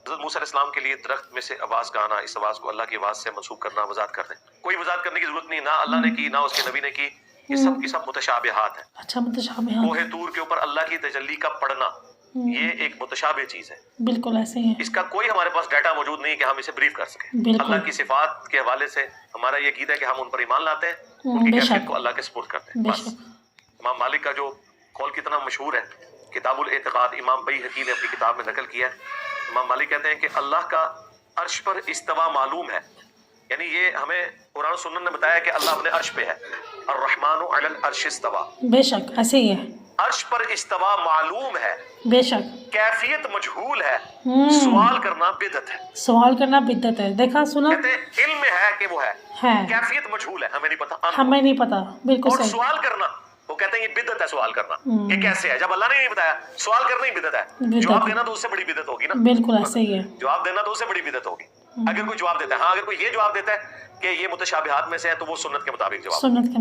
حضرت موسیٰ علیہ السلام کے لیے درخت میں سے آواز کا آنا، اس آواز کو اللہ کی آواز سے منسوب کرنا، وضاحت کر دیں۔ کوئی وضاحت کرنے کی ضرورت نہیں، نہ اللہ نے کی نہ اس کے نبی نے کی، یہ سب کی سب متشابہات ہیں۔ اچھا متشابہات، کوہ طور کے اوپر اللہ کی تجلی کا پڑھنا یہ ایک متشابہ چیز ہے، بالکل ایسے ہی ہے، اس کا کوئی ہمارے پاس ڈیٹا موجود نہیں کہ ہم اسے بریف کر سکیں۔ بالکل اللہ کی صفات کے حوالے سے ہمارا یہ عقیدہ ہے کہ ہم ان پر ایمان لاتے ہیں، ان کی بے کیفیت شک کو اللہ کے سپرد کرتے ہیں بے بس۔ شک، امام مالک کا جو قول کتنا مشہور ہے، کتاب الاعتقاد، امام بیہقی نے اپنی کتاب میں نقل کیا ہے۔ امام مالک کہتے ہیں کہ اللہ کا عرش پر استوا معلوم ہے، یعنی یہ ہمیں قرآن و سنت نے بتایا کہ اللہ اپنے عرش پہ ہے، الرحمن علی العرش استوا، بے شک ایسے ہی ہے، عرش پر استوا معلوم ہے، بے شک، کیفیت مجہول ہے، سوال کرنا بدعت ہے۔ سوال کرنا بدعت ہے، دیکھا سنا کہتے ہیں علم میں ہے کہ وہ ہے، ہے، کیفیت مجہول ہے، ہمیں نہیں پتا، ہمیں نہیں پتا، بالکل اور صحیح، سوال کرنا وہ کہتے ہیں یہ بدعت ہے، سوال کرنا یہ کیسے ہے جب اللہ نے نہیں بتایا؟ سوال کرنا ہی بدعت ہے، بدعت جواب ہے، دینا تو اس سے بڑی بدعت ہوگی نا، بالکل ایسے ہی ہے، جواب دینا تو اس سے بڑی بدعت ہوگی اگر کوئی جواب دیتا ہے۔ ہاں اگر کوئی یہ جواب دیتا ہے کہ یہ متشابہات میں سے ہے تو وہ سنت کے مطابق جواب سنت کے